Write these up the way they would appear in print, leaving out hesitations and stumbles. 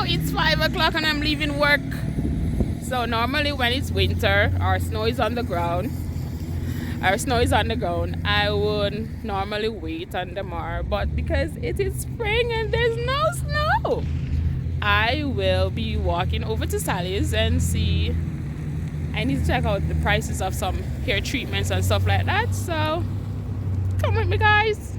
Hello, it's 5 o'clock and I'm leaving work. So normally when it's winter or snow is on the ground, I would normally wait on the mower. But because it is spring and there's no snow, I will be walking over to Sally's and see. I need to check out the prices of some hair treatments and stuff like that. So come with me, guys.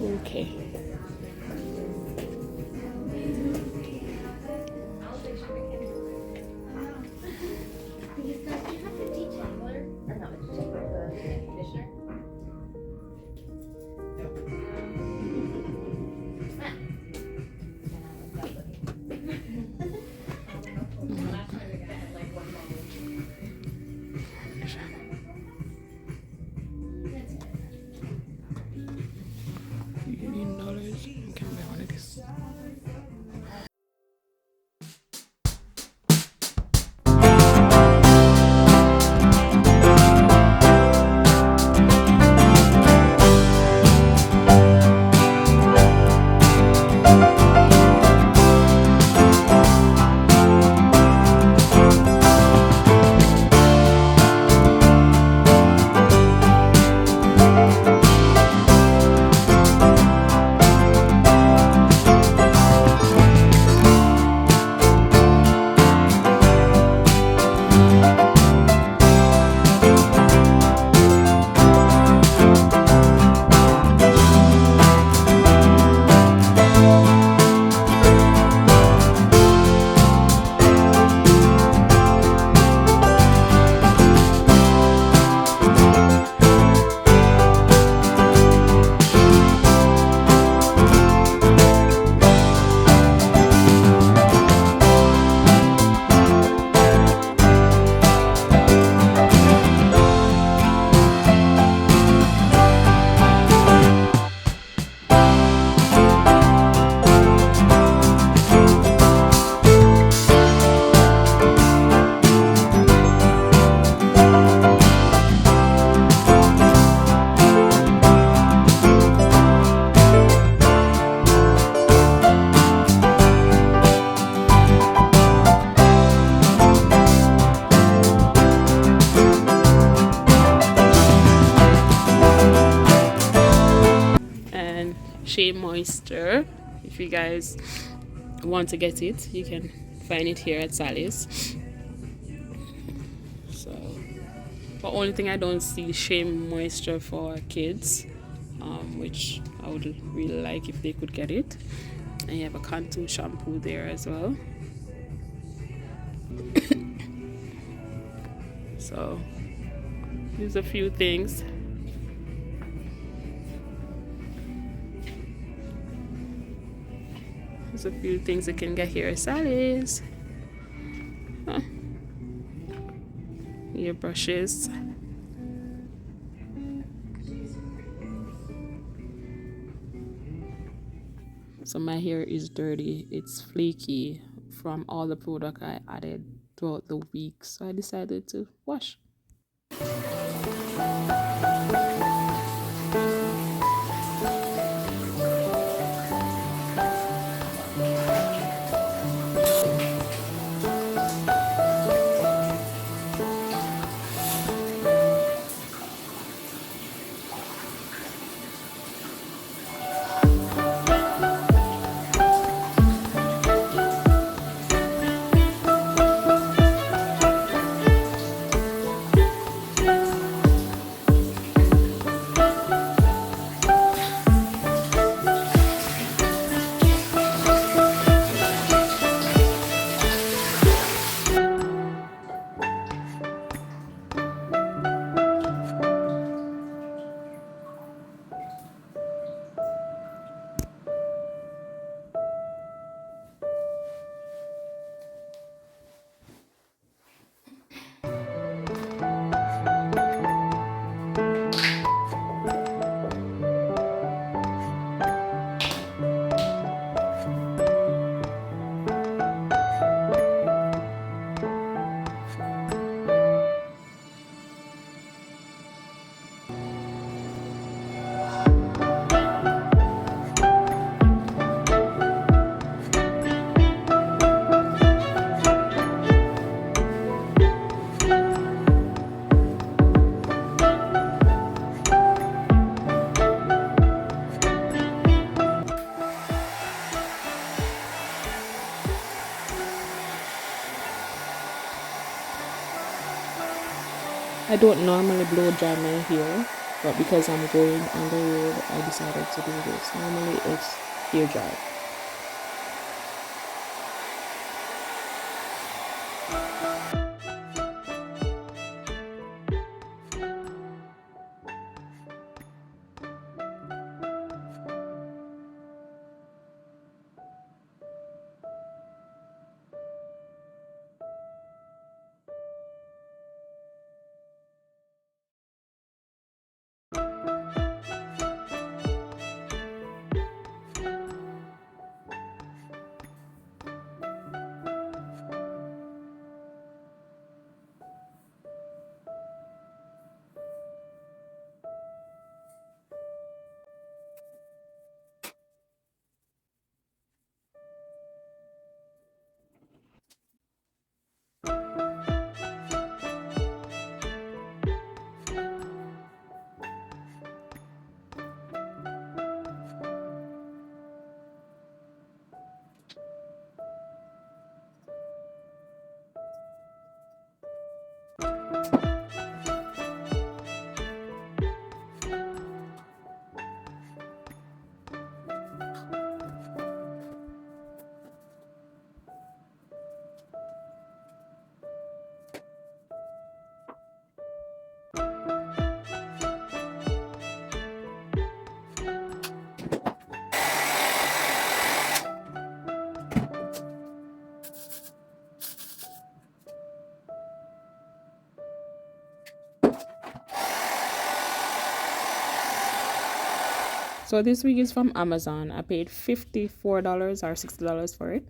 Okay. $18. You can buy one of these. Shea Moisture. If you guys want to get it, you can find it here at Sally's. So, the only thing I don't see Shea Moisture for kids, which I would really like if they could get it. And you have a contour shampoo there as well. So, there's a few things. There's a few things you can get here at Sally's. Ear brushes. So my hair is dirty. It's flaky from all the product I added throughout the week. So I decided to wash. I don't normally blow dry my hair, but because I'm going on the road, I decided to do this. Normally it's hair dry. So this wig is from Amazon. I paid $54 or $60 for it.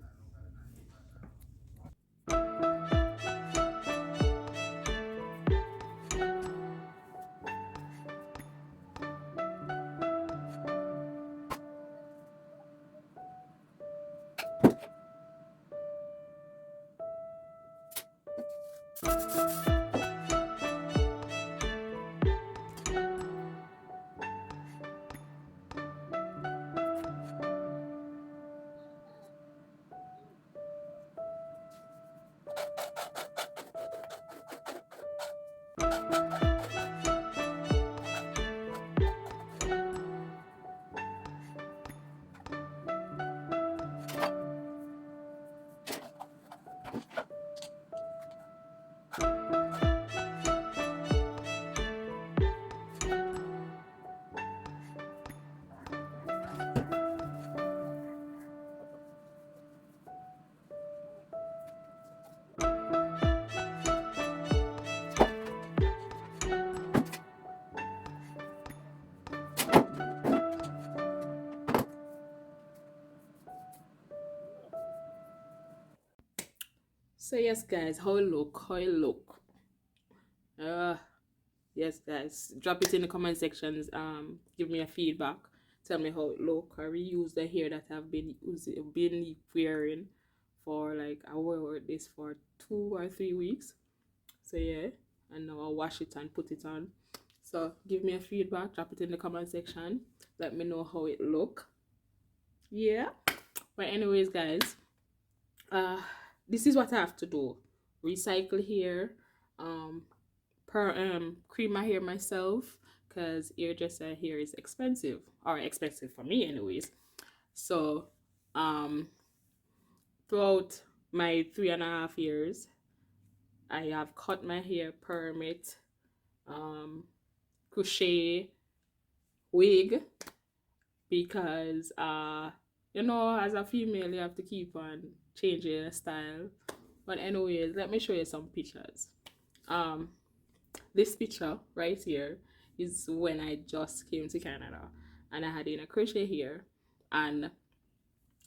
So yes, guys, how it look? How it look? Uh, yes, guys, drop it in the comment sections. Give me a feedback. Tell me how it look. I reuse the hair that I've been wearing for like I wore this for 2 or 3 weeks. So yeah, and now I'll wash it and put it on. So give me a feedback. Drop it in the comment section. Let me know how it look. Yeah. But anyways, guys, uh, this is what I have to do: recycle hair, um, cream my hair myself, because hairdresser hair is expensive, or expensive for me anyways. So um throughout my 3.5 years, I have cut my hair, perm it, crochet, wig, because as a female you have to keep on changing your style. But anyways, let me show you some pictures. um this picture right here is when I just came to Canada, and I had in a crochet here, and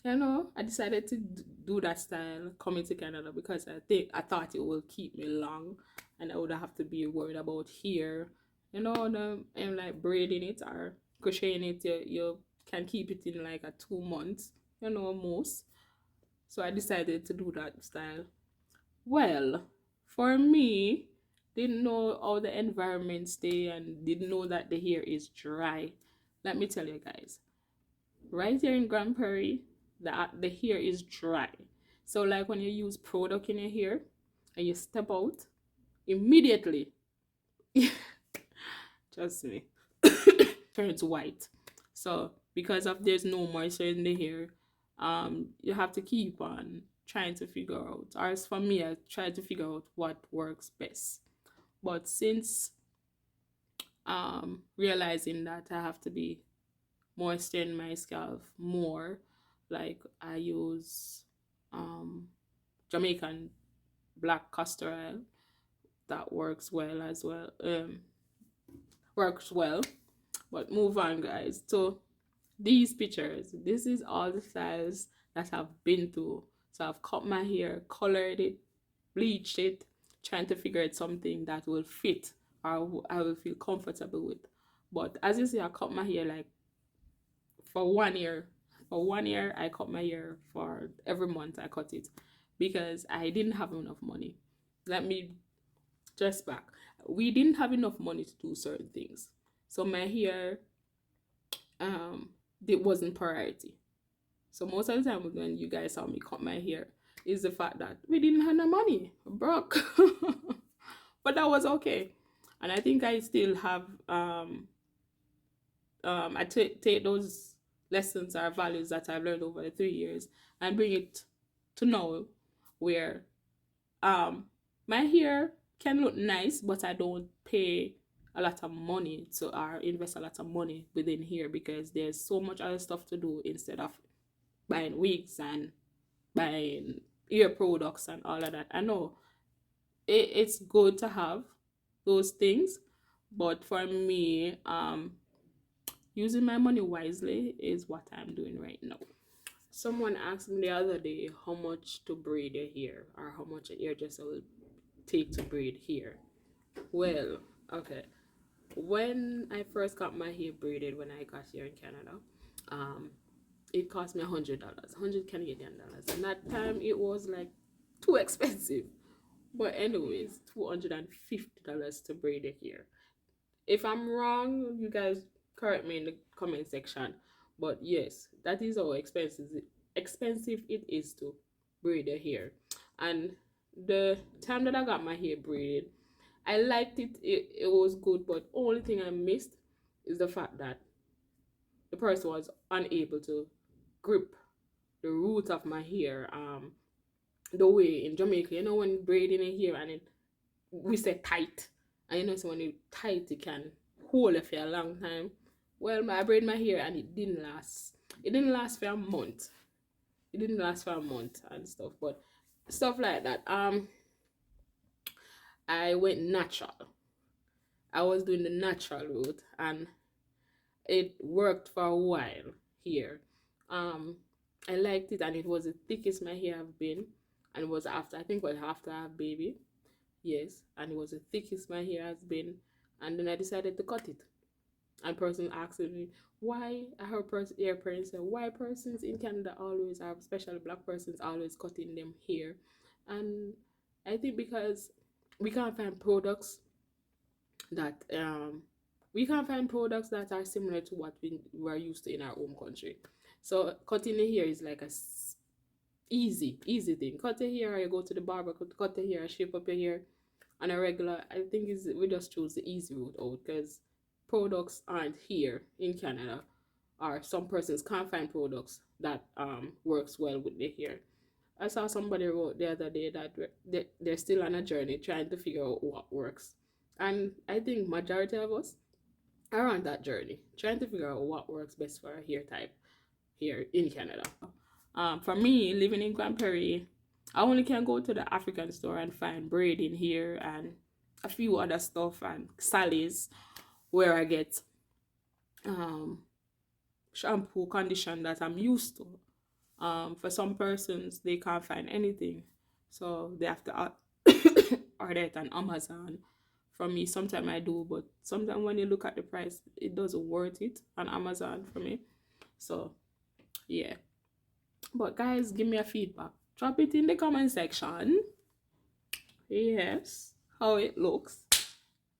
I decided to do that style coming to Canada because I thought it will keep me long, and I would have to be worried about here, and like braiding it or crocheting it. You can keep it in like a 2 months, most. So I decided to do that style. Well, for me, didn't know how the environment stay and didn't know that the hair is dry. Let me tell you guys, right here in Grand Prairie, the hair is dry. So like when you use product in your hair and you step out, immediately Trust me. Turns white. So because of there's no moisture in the hair, you have to keep on trying to figure out. Or as for me, I try to figure out what works best. But since realizing that I have to be moisten my scalp more, like I use um Jamaican black castor oil that works well as well. Works well. But move on, guys. So these pictures, this is all the styles that I've been through. So I've cut my hair, colored it, bleached it, trying to figure out something that will fit or I will feel comfortable with. But as you see, I cut my hair like for 1 year. For 1 year, I cut my hair for every month I cut it because I didn't have enough money. Let me just back. We didn't have enough money to do certain things. So my hair it wasn't priority. So most of the time when you guys saw me cut my hair is the fact that we didn't have no money. Broke. But that was okay. And I think I still have I take those lessons or values that I've learned over the 3 years and bring it to now where my hair can look nice, but I don't pay a lot of money to or invest a lot of money within here because there's so much other stuff to do instead of buying wigs and buying ear products and all of that. I know it's good to have those things, but for me, using my money wisely is what I'm doing right now. Someone asked me the other day how much to braid your hair or how much a hairdresser will take to braid hair. Well, okay. When I first got my hair braided when I got here in Canada, it cost me $100, 100 Canadian dollars. And that time it was like too expensive. But anyways, $250 to braid your hair. If I'm wrong, you guys correct me in the comment section. But yes, that is how expensive it is to braid your hair. And the time that I got my hair braided, I liked it. It was good, but only thing I missed is the fact that the person was unable to grip the root of my hair. The way in Jamaica, you know, when braiding a hair and we say tight, and you know, so when you tight, it can hold it for a long time. Well, I braid my hair and it didn't last. It didn't last for a month. It didn't last for a month and stuff, but stuff like that. I went natural. I was doing the natural route and it worked for a while here. I liked it and it was the thickest my hair have been, and it was after I think it was after I have baby. Yes, and it was the thickest my hair has been, and then I decided to cut it. And person asked me why. I heard parents say why persons in Canada always have, especially black persons, always cutting them hair, and I think because we can't find products that are similar to what we were used to in our home country. So cutting the hair is like a easy thing. Cut your hair, or you go to the barber, cut your hair, shape up your hair on a regular. I think we just choose the easy route out because products aren't here in Canada, or some persons can't find products that works well with their hair. I saw somebody wrote the other day that they're still on a journey trying to figure out what works, and I think majority of us are on that journey trying to figure out what works best for our hair type here in Canada. For me, living in Grand Prairie, I only can go to the African store and find braiding here and a few other stuff and Sally's where I get shampoo condition that I'm used to. For some persons, they can't find anything, so they have to order it on Amazon. For me, sometimes I do, but sometimes when you look at the price, it doesn't worth it on Amazon for me. So yeah, but guys, give me a feedback. Drop it in the comment section. Yes, how it looks.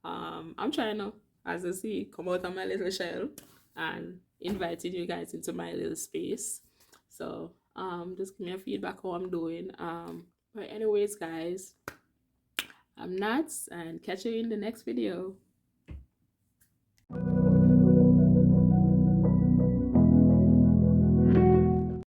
I'm trying to, as you see, come out of my little shell and inviting you guys into my little space. So just give me a feedback how I'm doing. But anyways, guys, I'm Nats, and catch you in the next video.